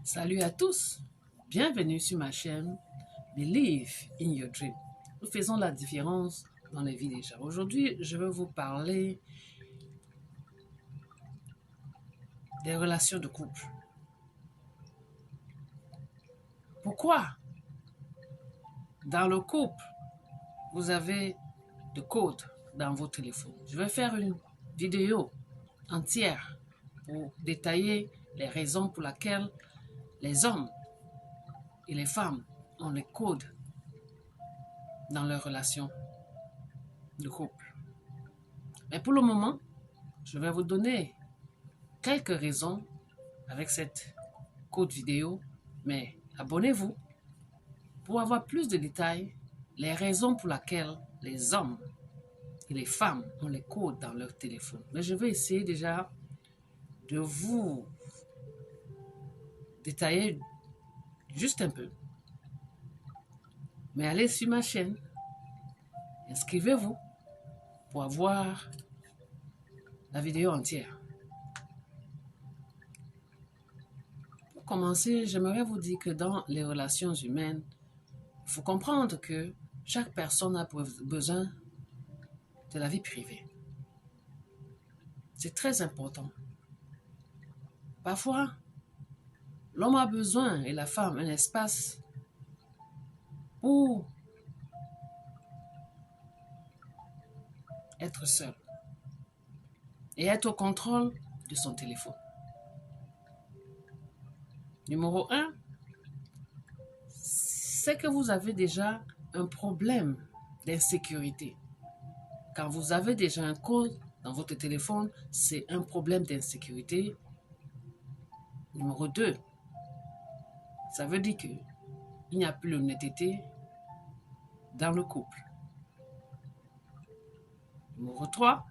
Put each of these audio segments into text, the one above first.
Salut à tous, bienvenue sur ma chaîne Believe in Your Dream. Nous faisons la différence dans les vies des gens. Aujourd'hui, je vais vous parler des relations de couple. Pourquoi dans le couple, vous avez des codes dans vos téléphones? Je vais faire une vidéo entière pour détailler les raisons pour lesquelles les hommes et les femmes ont les codes dans leurs relations de couple. Mais pour le moment, je vais vous donner quelques raisons avec cette code vidéo, mais abonnez-vous pour avoir plus de détails, les raisons pour lesquelles les hommes et les femmes ont les codes dans leur téléphone. Mais je vais essayer déjà de vous détailler juste un peu. Mais allez sur ma chaîne, inscrivez-vous pour avoir la vidéo entière. Pour commencer, j'aimerais vous dire que dans les relations humaines, il faut comprendre que chaque personne a besoin de la vie privée. C'est très important. Parfois, l'homme a besoin et la femme un espace pour être seul et être au contrôle de son téléphone. Numéro 1, c'est que vous avez déjà un problème d'insécurité. Quand vous avez déjà un code dans votre téléphone, c'est un problème d'insécurité. Numéro 2, ça veut dire qu'il n'y a plus l'honnêteté dans le couple. Numéro 3,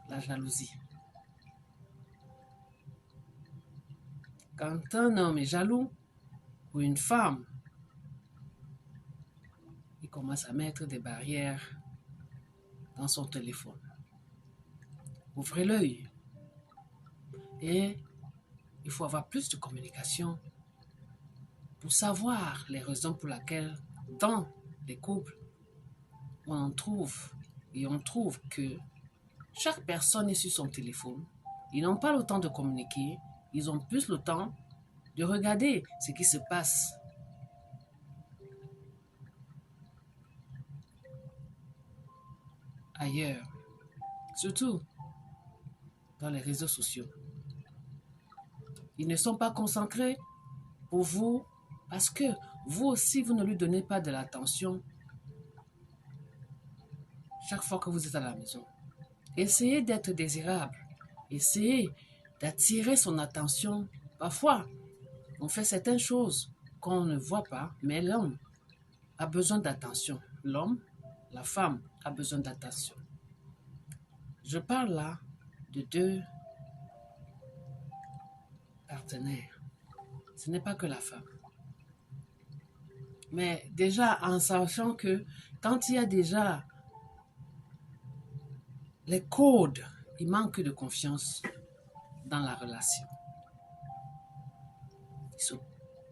la jalousie. Quand un homme est jaloux ou une femme, il commence à mettre des barrières dans son téléphone. Ouvrez l'œil. Et il faut avoir plus de communication pour savoir les raisons pour lesquelles dans les couples, on trouve que chaque personne est sur son téléphone. Ils n'ont pas le temps de communiquer, ils ont plus le temps de regarder ce qui se passe ailleurs, surtout dans les réseaux sociaux. Ils ne sont pas concentrés pour vous parce que vous aussi, vous ne lui donnez pas de l'attention chaque fois que vous êtes à la maison. Essayez d'être désirable. Essayez d'attirer son attention. Parfois, on fait certaines choses qu'on ne voit pas, mais l'homme a besoin d'attention. L'homme, la femme a besoin d'attention. Je parle là de deux partenaires. Ce n'est pas que la femme. Mais déjà, en sachant que quand il y a déjà les codes, il manque de confiance dans la relation.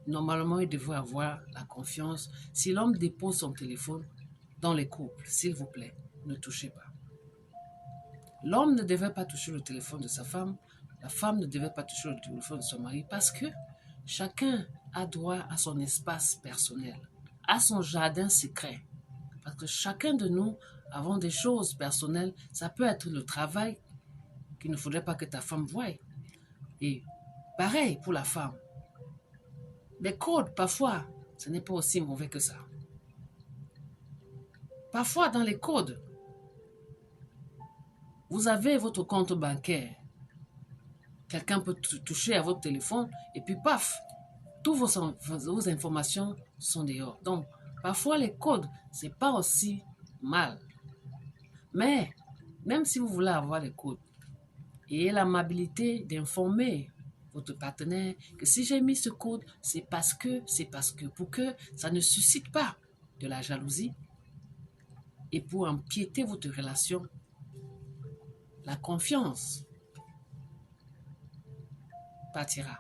Normalement, il devrait avoir la confiance. Si l'homme dépose son téléphone dans les couples, s'il vous plaît, ne touchez pas. L'homme ne devait pas toucher le téléphone de sa femme, la femme ne devait pas toucher le téléphone de son mari parce que chacun a droit à son espace personnel, à son jardin secret. Parce que chacun de nous avons des choses personnelles. Ça peut être le travail qu'il ne faudrait pas que ta femme voie. Et pareil pour la femme. Les codes, parfois, ce n'est pas aussi mauvais que ça. Parfois, dans les codes, vous avez votre compte bancaire. Quelqu'un peut toucher à votre téléphone et puis paf, toutes vos informations sont dehors. Donc, parfois les codes, ce n'est pas aussi mal. Mais, même si vous voulez avoir les codes, ayez l'amabilité d'informer votre partenaire que si j'ai mis ce code, c'est parce que, pour que ça ne suscite pas de la jalousie et pour empiéter votre relation, la confiance partira.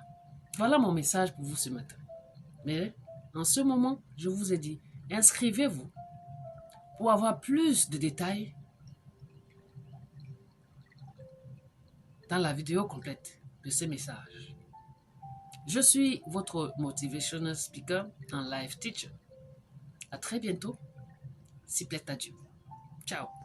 Voilà mon message pour vous ce matin. Mais en ce moment, je vous ai dit, inscrivez-vous pour avoir plus de détails dans la vidéo complète de ce message. Je suis votre motivational speaker en live teacher. À très bientôt, s'il plaît à Dieu. Ciao.